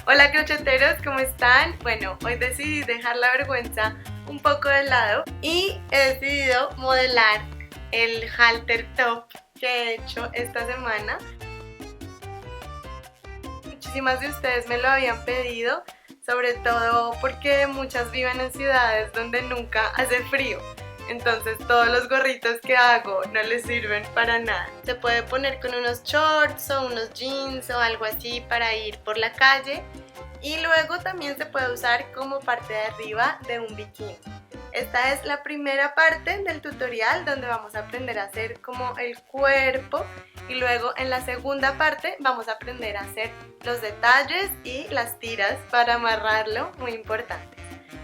Hola crocheteros, ¿cómo están? Bueno, hoy decidí dejar la vergüenza un poco de lado y he decidido modelar el halter top que he hecho esta semana. Muchísimas de ustedes me lo habían pedido, sobre todo porque muchas viven en ciudades donde nunca hace frío. Entonces todos los gorritos que hago no les sirven para nada. Se puede poner con unos shorts o unos jeans o algo así para ir por la calle. Y luego también se puede usar como parte de arriba de un bikini. Esta es la primera parte del tutorial donde vamos a aprender a hacer como el cuerpo y luego en la segunda parte vamos a aprender a hacer los detalles y las tiras para amarrarlo, muy importante.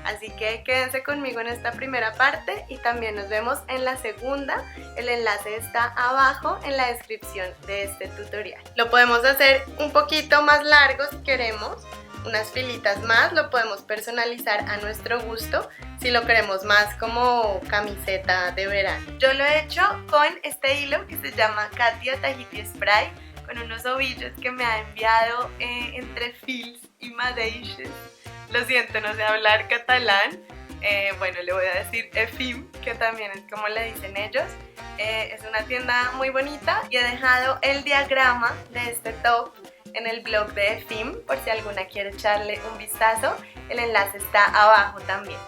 Así que quédense conmigo en esta primera parte y también nos vemos en la segunda. El enlace está abajo en la descripción de este tutorial. Lo podemos hacer un poquito más largo si queremos, unas filitas más, lo podemos personalizar a nuestro gusto si lo queremos más como camiseta de verano. Yo lo he hecho con este hilo que se llama Katia Tahiti Spray, con unos ovillos que me ha enviado entre Fils y Madeixes. Lo siento, no sé hablar catalán. Bueno, le voy a decir EFIM, que también es como le dicen ellos. Es una tienda muy bonita y he dejado el diagrama de este top en el blog de EFIM por si alguna quiere echarle un vistazo. El enlace está abajo también.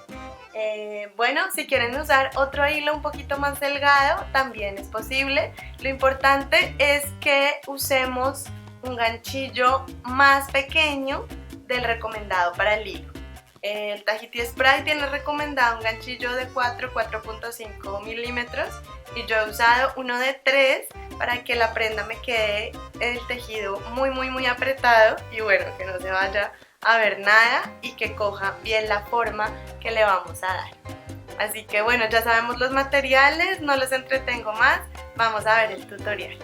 Bueno, si quieren usar otro hilo un poquito más delgado, también es posible. Lo importante es que usemos un ganchillo más pequeño del recomendado para el hilo. El Tahiti Spray tiene recomendado un ganchillo de 4.5 milímetros y yo he usado uno de 3 para que la prenda me quede el tejido muy apretado y bueno, que no se vaya a ver nada y que coja bien la forma que le vamos a dar. Así que bueno, ya sabemos los materiales, no los entretengo más, vamos a ver el tutorial.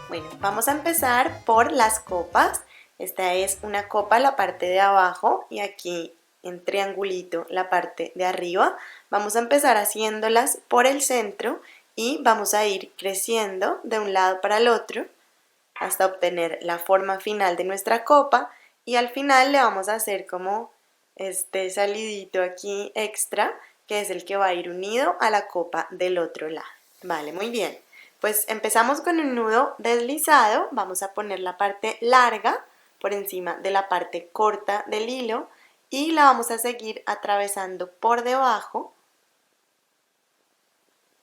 Bueno, vamos a empezar por las copas. Esta es una copa la parte de abajo y aquí en triangulito la parte de arriba. Vamos a empezar haciéndolas por el centro y vamos a ir creciendo de un lado para el otro hasta obtener la forma final de nuestra copa y al final le vamos a hacer como este salidito aquí extra que es el que va a ir unido a la copa del otro lado. Vale, muy bien. Pues empezamos con un nudo deslizado, vamos a poner la parte larga por encima de la parte corta del hilo y la vamos a seguir atravesando por debajo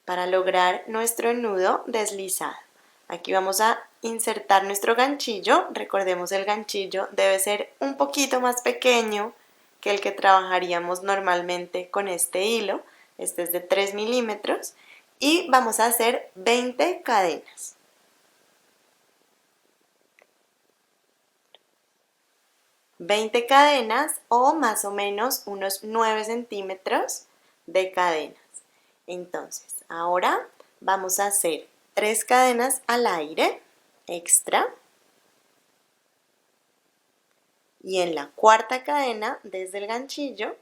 para lograr nuestro nudo deslizado. Aquí vamos a insertar nuestro ganchillo, recordemos el ganchillo debe ser un poquito más pequeño que el que trabajaríamos normalmente con este hilo, este es de 3 milímetros y vamos a hacer 20 cadenas. 20 cadenas o más o menos unos 9 centímetros de cadenas. Entonces, ahora vamos a hacer 3 cadenas al aire, extra, y en la cuarta cadena, desde el ganchillo,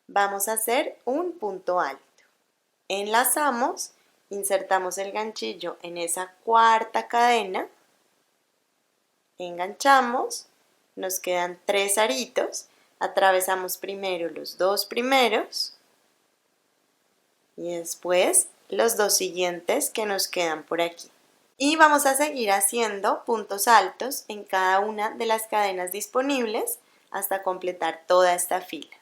vamos a hacer un punto alto. Enlazamos, insertamos el ganchillo en esa cuarta cadena, enganchamos, nos quedan 3 aritos, atravesamos primero los 2 primeros y después los 2 siguientes que nos quedan por aquí. Y vamos a seguir haciendo puntos altos en cada una de las cadenas disponibles hasta completar toda esta fila.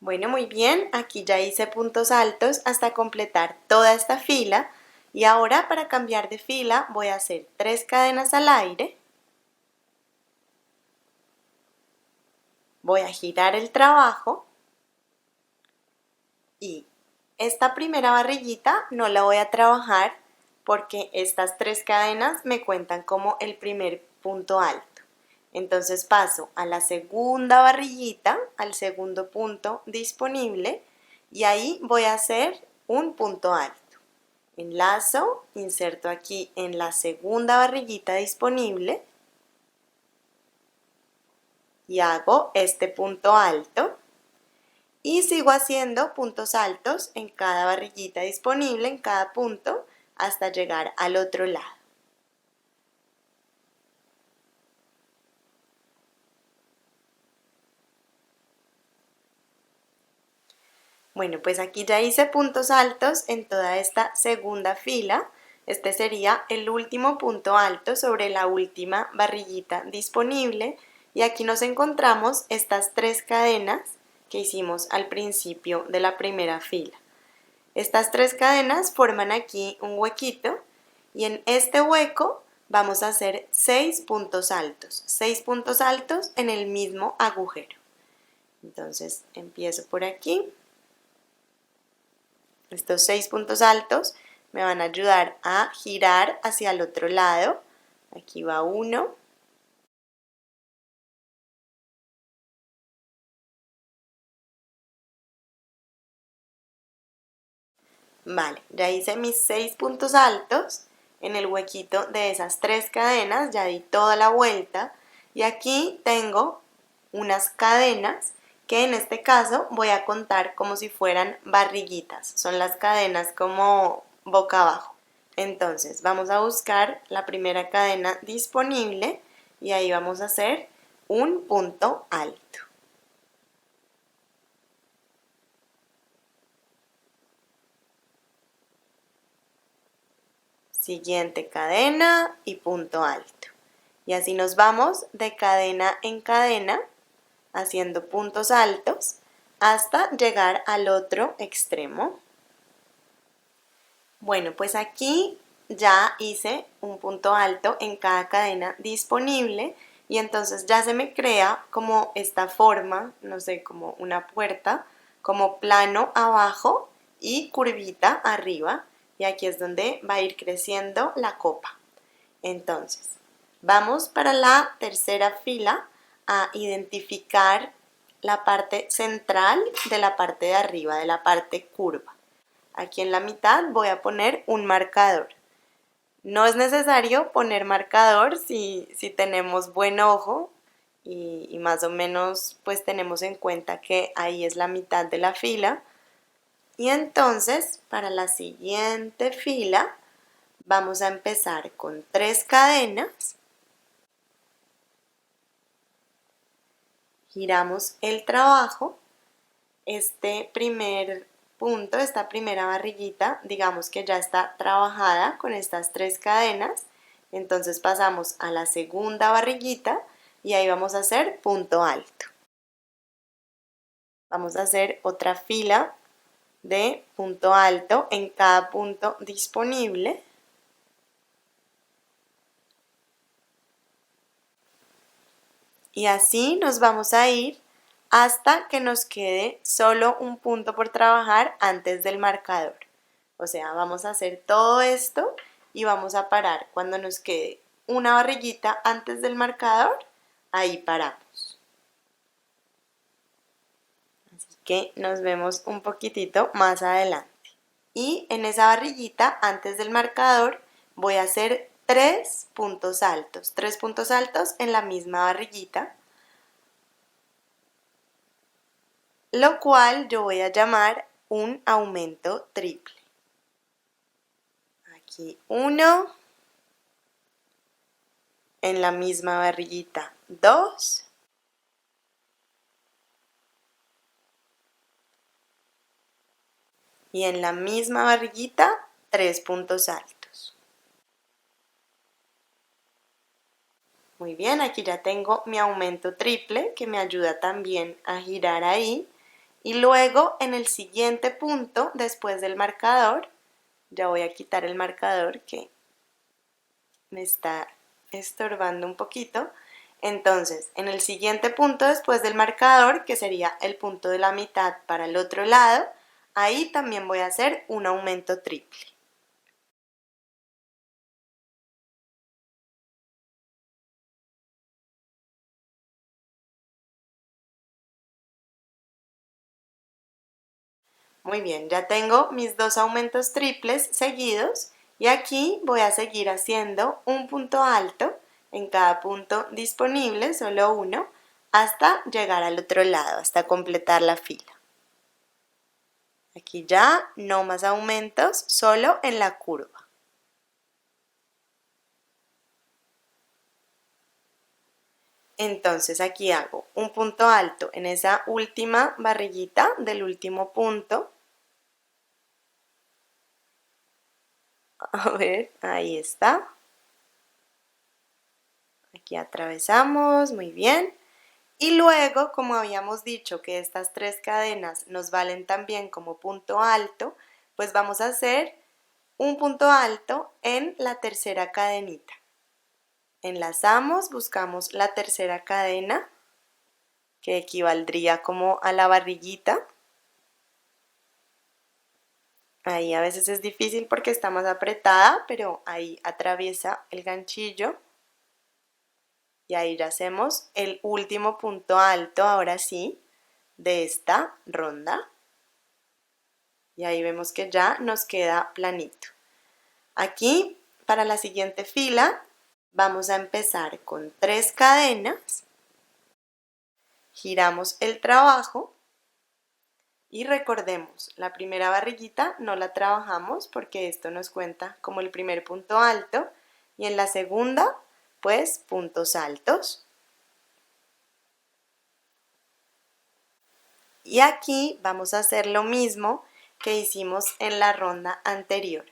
Bueno, muy bien, aquí ya hice puntos altos hasta completar toda esta fila y ahora para cambiar de fila voy a hacer 3 cadenas al aire, voy a girar el trabajo y esta primera barriguita no la voy a trabajar porque estas 3 cadenas me cuentan como el primer punto alto. Entonces paso a la segunda barriguita, al segundo punto disponible y ahí voy a hacer un punto alto. Enlazo, inserto aquí en la segunda barriguita disponible y hago este punto alto y sigo haciendo puntos altos en cada barriguita disponible, en cada punto, hasta llegar al otro lado. Bueno, pues aquí ya hice puntos altos en toda esta segunda fila. Este sería el último punto alto sobre la última barriguita disponible y aquí nos encontramos estas 3 cadenas que hicimos al principio de la primera fila. Estas 3 cadenas forman aquí un huequito y en este hueco vamos a hacer 6 puntos altos en el mismo agujero. Entonces empiezo por aquí. Estos 6 puntos altos me van a ayudar a girar hacia el otro lado. Aquí va uno. Vale, ya hice mis 6 puntos altos en el huequito de esas 3 cadenas, ya di toda la vuelta y aquí tengo unas cadenas que en este caso voy a contar como si fueran barriguitas, son las cadenas como boca abajo. Entonces vamos a buscar la primera cadena disponible y ahí vamos a hacer un punto alto. Siguiente cadena y punto alto. Y así nos vamos de cadena en cadena haciendo puntos altos hasta llegar al otro extremo. Bueno, pues aquí ya hice un punto alto en cada cadena disponible y entonces ya se me crea como esta forma, no sé, como una puerta, como plano abajo y curvita arriba. Y aquí es donde va a ir creciendo la copa. Entonces, vamos para la tercera fila a identificar la parte central de la parte de arriba, de la parte curva. Aquí en la mitad voy a poner un marcador. No es necesario poner marcador si tenemos buen ojo y más o menos pues tenemos en cuenta que ahí es la mitad de la fila. Y entonces, para la siguiente fila, vamos a empezar con 3 cadenas. Giramos el trabajo. Este primer punto, esta primera barriguita, digamos que ya está trabajada con estas 3 cadenas. Entonces pasamos a la segunda barriguita y ahí vamos a hacer punto alto. Vamos a hacer otra fila de punto alto en cada punto disponible. Y así nos vamos a ir hasta que nos quede solo un punto por trabajar antes del marcador. O sea, vamos a hacer todo esto y vamos a parar. Cuando nos quede una barriguita antes del marcador, ahí paramos. Así que nos vemos un poquitito más adelante. Y en esa barriguita antes del marcador voy a hacer 3 puntos altos. 3 puntos altos en la misma barriguita, lo cual yo voy a llamar un aumento triple. Aquí 1, en la misma barriguita 2, y en la misma barriguita 3 puntos altos. Muy bien, aquí ya tengo mi aumento triple que me ayuda también a girar ahí. Y luego en el siguiente punto, después del marcador, ya voy a quitar el marcador que me está estorbando un poquito. Entonces, en el siguiente punto después del marcador, que sería el punto de la mitad para el otro lado, ahí también voy a hacer un aumento triple. Muy bien, ya tengo mis 2 aumentos triples seguidos y aquí voy a seguir haciendo un punto alto en cada punto disponible, solo uno, hasta llegar al otro lado, hasta completar la fila. Aquí ya no más aumentos, solo en la curva. Entonces aquí hago un punto alto en esa última barriguita del último punto. A ver, ahí está. Aquí atravesamos, muy bien. Y luego, como habíamos dicho que estas 3 cadenas nos valen también como punto alto, pues vamos a hacer un punto alto en la tercera cadenita. Enlazamos, buscamos la tercera cadena, que equivaldría como a la barriguita. Ahí a veces es difícil porque está más apretada, pero ahí atraviesa el ganchillo. Y ahí ya hacemos el último punto alto, ahora sí, de esta ronda. Y ahí vemos que ya nos queda planito. Aquí, para la siguiente fila, vamos a empezar con 3 cadenas. Giramos el trabajo y recordemos, la primera barriguita no la trabajamos porque esto nos cuenta como el primer punto alto y en la segunda, pues, puntos altos. Y aquí vamos a hacer lo mismo que hicimos en la ronda anterior.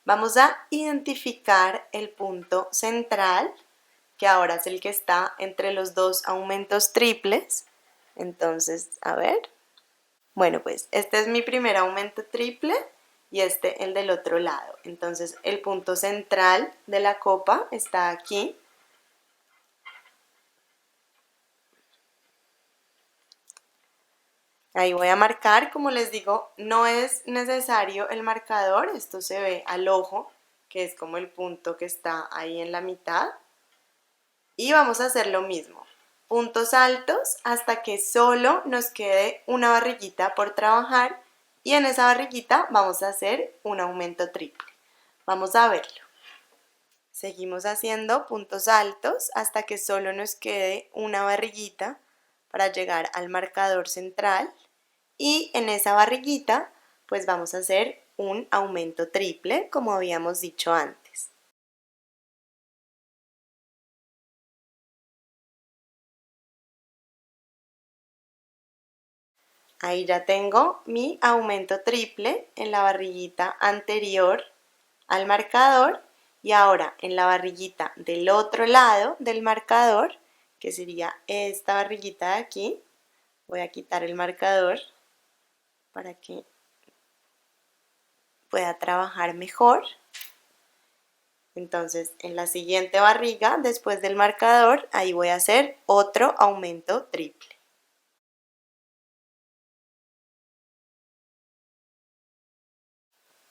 Vamos a identificar el punto central, que ahora es el que está entre los 2 aumentos triples. Entonces, a ver. Bueno, pues este es mi primer aumento triple y este el del otro lado. Entonces, el punto central de la copa está aquí. Ahí voy a marcar, como les digo, no es necesario el marcador, esto se ve al ojo, que es como el punto que está ahí en la mitad. Y vamos a hacer lo mismo, puntos altos hasta que solo nos quede una barriguita por trabajar y en esa barriguita vamos a hacer un aumento triple. Vamos a verlo. Seguimos haciendo puntos altos hasta que solo nos quede una barriguita para llegar al marcador central. Y en esa barriguita pues vamos a hacer un aumento triple como habíamos dicho antes. Ahí ya tengo mi aumento triple en la barriguita anterior al marcador y ahora en la barriguita del otro lado del marcador, que sería esta barriguita de aquí, voy a quitar el marcador para que pueda trabajar mejor. Entonces, en la siguiente barriga, después del marcador, ahí voy a hacer otro aumento triple.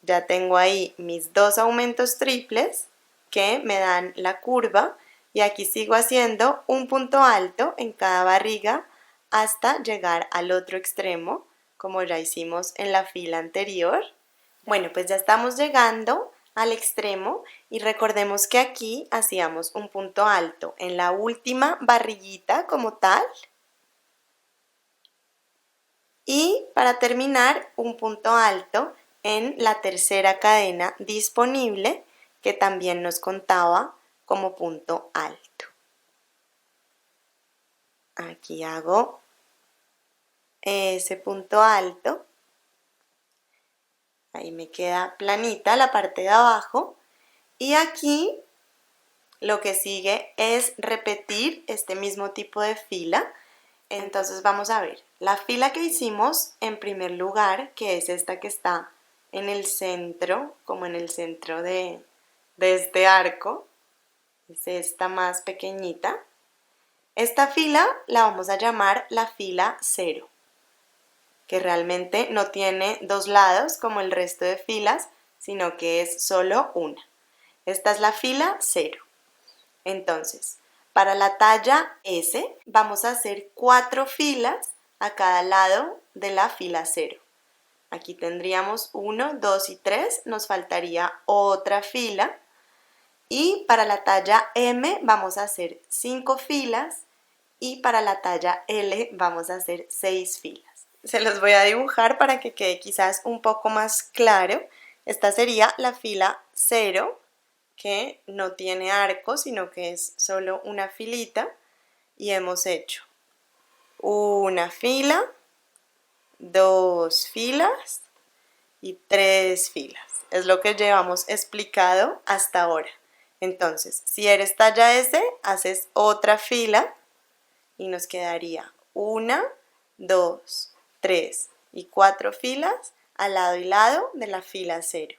Ya tengo ahí mis 2 aumentos triples que me dan la curva y aquí sigo haciendo un punto alto en cada barriga hasta llegar al otro extremo, como ya hicimos en la fila anterior. Bueno, pues ya estamos llegando al extremo y recordemos que aquí hacíamos un punto alto en la última barriguita como tal y para terminar un punto alto en la tercera cadena disponible que también nos contaba como punto alto. Aquí hago ese punto alto. Ahí me queda planita la parte de abajo y aquí lo que sigue es repetir este mismo tipo de fila. Entonces vamos a ver, la fila que hicimos en primer lugar, que es esta que está en el centro, como en el centro de este arco, es esta más pequeñita. Esta fila la vamos a llamar la fila 0. Que realmente no tiene 2 lados como el resto de filas, sino que es solo una. Esta es la fila 0. Entonces, para la talla S vamos a hacer 4 filas a cada lado de la fila 0. Aquí tendríamos 1, 2 y 3, nos faltaría otra fila. Y para la talla M vamos a hacer 5 filas y para la talla L vamos a hacer 6 filas. Se los voy a dibujar para que quede quizás un poco más claro. Esta sería la fila 0, que no tiene arco, sino que es solo una filita, y hemos hecho una fila, 2 filas y 3 filas. Es lo que llevamos explicado hasta ahora. Entonces, si eres talla S, haces otra fila y nos quedaría 1, 2, 3 y 4 filas al lado y lado de la fila 0.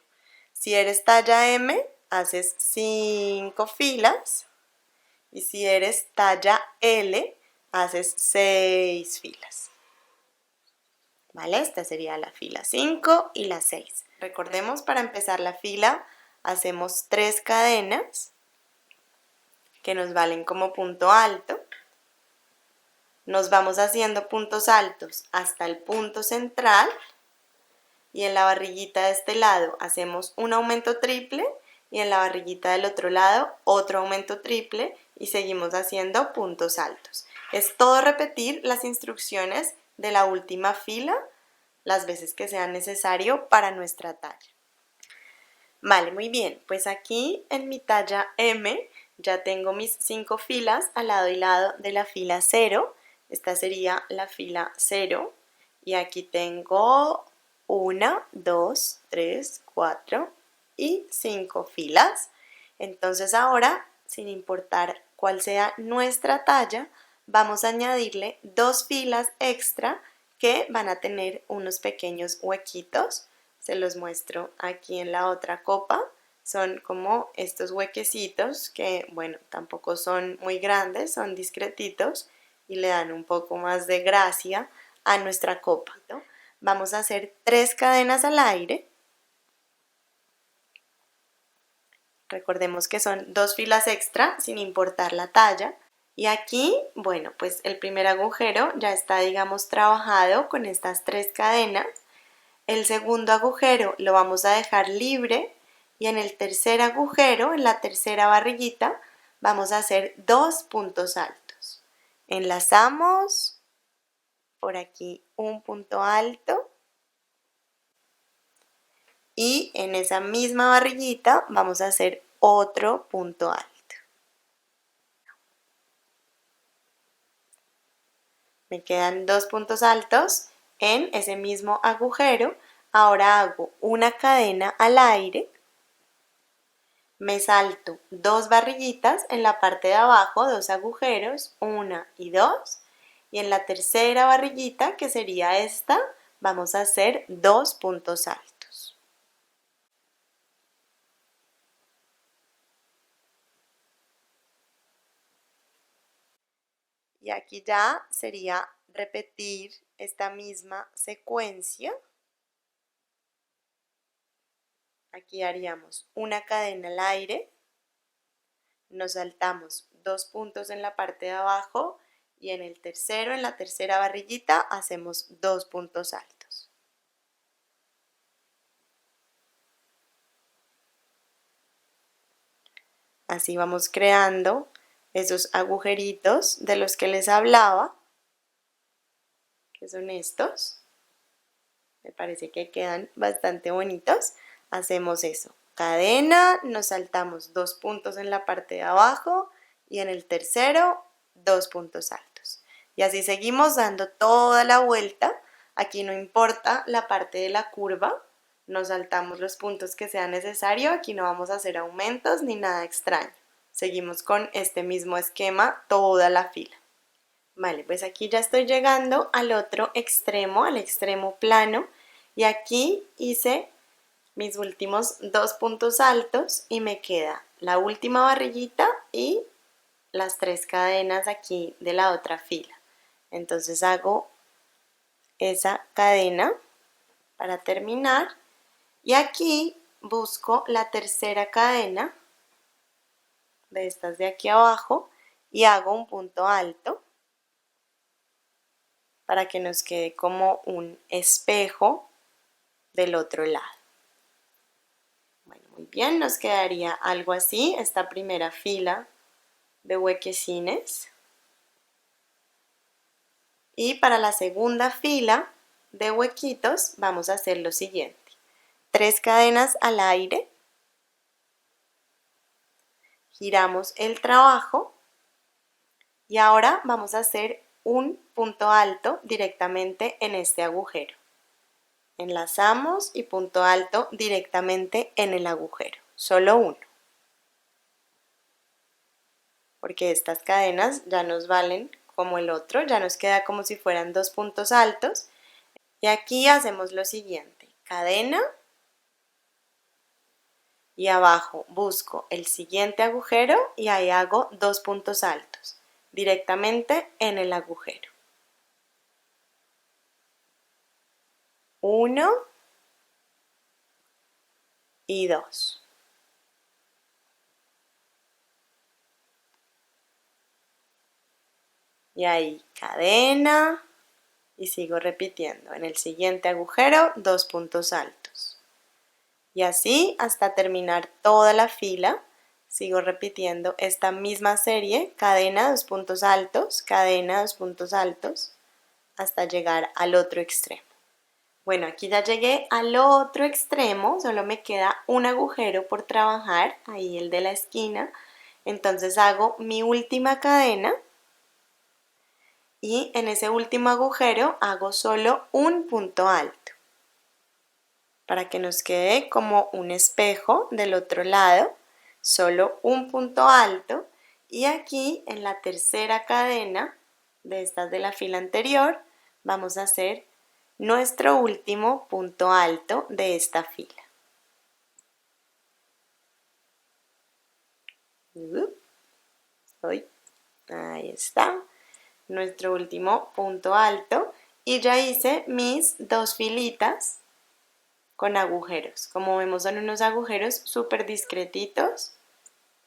Si eres talla M, haces 5 filas, y si eres talla L, haces 6 filas. ¿Vale? Esta sería la fila 5 y la 6. Recordemos, para empezar la fila hacemos 3 cadenas que nos valen como punto alto. Nos vamos haciendo puntos altos hasta el punto central, y en la barriguita de este lado hacemos un aumento triple, y en la barriguita del otro lado otro aumento triple, y seguimos haciendo puntos altos. Es todo repetir las instrucciones de la última fila las veces que sea necesario para nuestra talla. Vale, muy bien, pues aquí en mi talla M ya tengo mis 5 filas al lado y lado de la fila 0. Esta sería la fila 0, y aquí tengo 1, 2, 3, 4 y 5 filas. Entonces ahora, sin importar cuál sea nuestra talla, vamos a añadirle 2 filas extra que van a tener unos pequeños huequitos. Se los muestro aquí en la otra copa. Son como estos huequecitos que, bueno, tampoco son muy grandes, son discretitos y le dan un poco más de gracia a nuestra copa. Vamos a hacer 3 cadenas al aire. Recordemos que son 2 filas extra sin importar la talla. Y aquí, bueno, pues el primer agujero ya está, digamos, trabajado con estas 3 cadenas. El segundo agujero lo vamos a dejar libre, y en el tercer agujero, en la tercera barriguita, vamos a hacer 2 puntos altos. Enlazamos por aquí un punto alto, y en esa misma barriguita vamos a hacer otro punto alto. Me quedan 2 puntos altos en ese mismo agujero. Ahora hago una cadena al aire, me salto 2 barriguitas en la parte de abajo, 2 agujeros, 1 y 2, y en la tercera barriguita, que sería esta, vamos a hacer 2 puntos altos. Y aquí ya sería repetir esta misma secuencia. Aquí haríamos una cadena al aire, nos saltamos 2 puntos en la parte de abajo, y en el tercero, en la tercera barriguita, hacemos 2 puntos altos. Así vamos creando esos agujeritos de los que les hablaba, que son estos. Me parece que quedan bastante bonitos. Hacemos eso, cadena, nos saltamos 2 puntos en la parte de abajo, y en el tercero 2 puntos altos. Y así seguimos dando toda la vuelta. Aquí no importa la parte de la curva, nos saltamos los puntos que sea necesario. Aquí no vamos a hacer aumentos ni nada extraño. Seguimos con este mismo esquema toda la fila. Vale, pues aquí ya estoy llegando al otro extremo, al extremo plano, y aquí hice mis últimos 2 puntos altos y me queda la última barriguita y las 3 cadenas aquí de la otra fila. Entonces hago esa cadena para terminar, y aquí busco la tercera cadena de estas de aquí abajo y hago un punto alto para que nos quede como un espejo del otro lado. Bueno, muy bien, nos quedaría algo así, esta primera fila de huequecines. Y para la segunda fila de huequitos vamos a hacer lo siguiente. 3 cadenas al aire, giramos el trabajo y ahora vamos a hacer un punto alto directamente en este agujero. Enlazamos y punto alto directamente en el agujero, solo uno. Porque estas cadenas ya nos valen como el otro, ya nos queda como si fueran 2 puntos altos. Y aquí hacemos lo siguiente, cadena y abajo busco el siguiente agujero y ahí hago 2 puntos altos directamente en el agujero. 1 y 2. Y ahí cadena y sigo repitiendo. En el siguiente agujero 2 puntos altos. Y así hasta terminar toda la fila. Sigo repitiendo esta misma serie, cadena, 2 puntos altos, cadena, 2 puntos altos, hasta llegar al otro extremo. Bueno, aquí ya llegué al otro extremo, solo me queda un agujero por trabajar, ahí el de la esquina. Entonces hago mi última cadena y en ese último agujero hago solo un punto alto para que nos quede como un espejo del otro lado, solo un punto alto y aquí en la tercera cadena de estas de la fila anterior vamos a hacer nuestro último punto alto de esta fila. Ahí está, nuestro último punto alto y ya hice mis 2 filitas con agujeros. Como vemos son unos agujeros súper discretitos,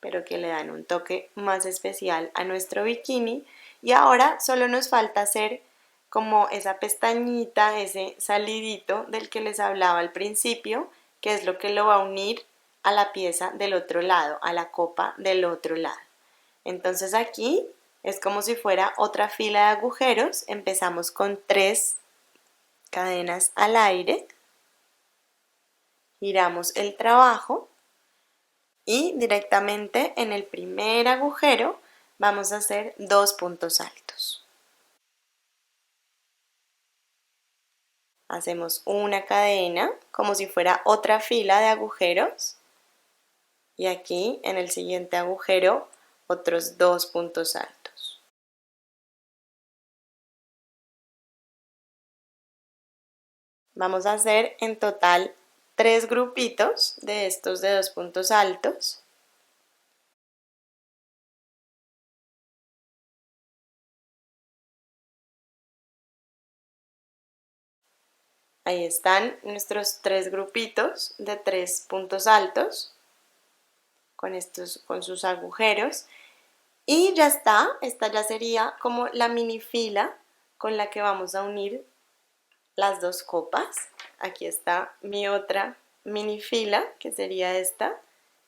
pero que le dan un toque más especial a nuestro bikini. Y ahora solo nos falta hacer como esa pestañita, ese salidito del que les hablaba al principio, que es lo que lo va a unir a la pieza del otro lado, a la copa del otro lado. Entonces aquí es como si fuera otra fila de agujeros. Empezamos con 3 cadenas al aire, giramos el trabajo y directamente en el primer agujero vamos a hacer 2 puntos altos. Hacemos una cadena como si fuera otra fila de agujeros y aquí en el siguiente agujero otros 2 puntos altos. Vamos a hacer en total 3 grupitos de estos de 2 puntos altos. Ahí están nuestros 3 grupitos de 3 puntos altos con sus agujeros. Y ya está, esta ya sería como la mini fila con la que vamos a unir las 2 copas. Aquí está mi otra mini fila que sería esta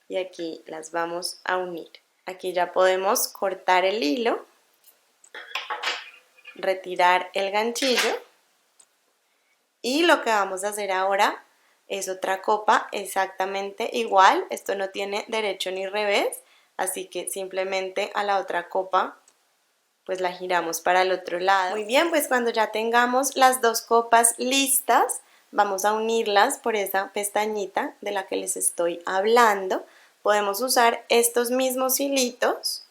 y aquí las vamos a unir. Aquí ya podemos cortar el hilo, retirar el ganchillo y lo que vamos a hacer ahora es otra copa exactamente igual. Esto no tiene derecho ni revés, así que simplemente a la otra copa pues la giramos para el otro lado. Muy bien, pues cuando ya tengamos las 2 copas listas, vamos a unirlas por esa pestañita de la que les estoy hablando. Podemos usar estos mismos hilitos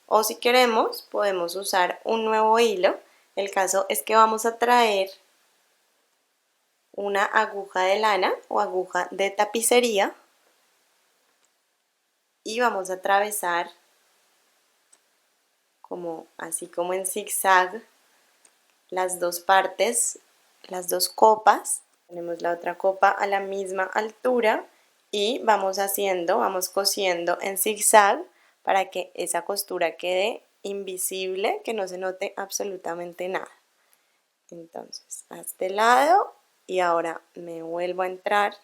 o si queremos podemos usar un nuevo hilo. El caso es que vamos a traer una aguja de lana o aguja de tapicería y vamos a atravesar así como en zigzag las 2 partes, las 2 copas. Tenemos la otra copa a la misma altura y vamos cosiendo en zigzag para que esa costura quede invisible, que no se note absolutamente nada. Entonces a este lado y ahora me vuelvo a entrar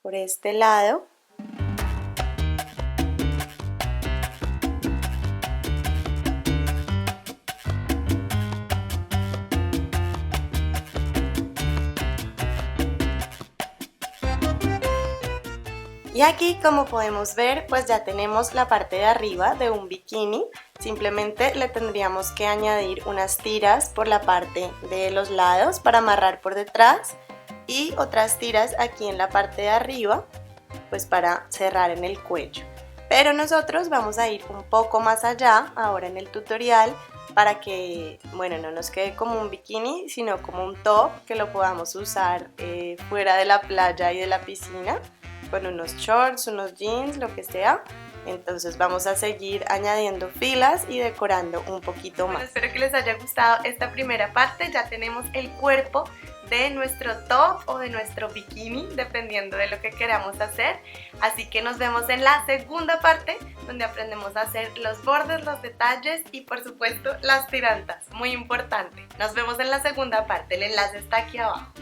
por este lado. Y aquí, como podemos ver, pues ya tenemos la parte de arriba de un bikini. Simplemente le tendríamos que añadir unas tiras por la parte de los lados para amarrar por detrás y otras tiras aquí en la parte de arriba, pues para cerrar en el cuello. Pero nosotros vamos a ir un poco más allá ahora en el tutorial para que, bueno, no nos quede como un bikini, sino como un top que lo podamos usar fuera de la playa y de la piscina, con unos shorts, unos jeans, lo que sea. Entonces vamos a seguir añadiendo filas y decorando un poquito más. Bueno, espero que les haya gustado esta primera parte. Ya tenemos el cuerpo de nuestro top o de nuestro bikini, dependiendo de lo que queramos hacer. Así que nos vemos en la segunda parte, donde aprendemos a hacer los bordes, los detalles y por supuesto las tirantas, muy importante. Nos vemos en la segunda parte, el enlace está aquí abajo.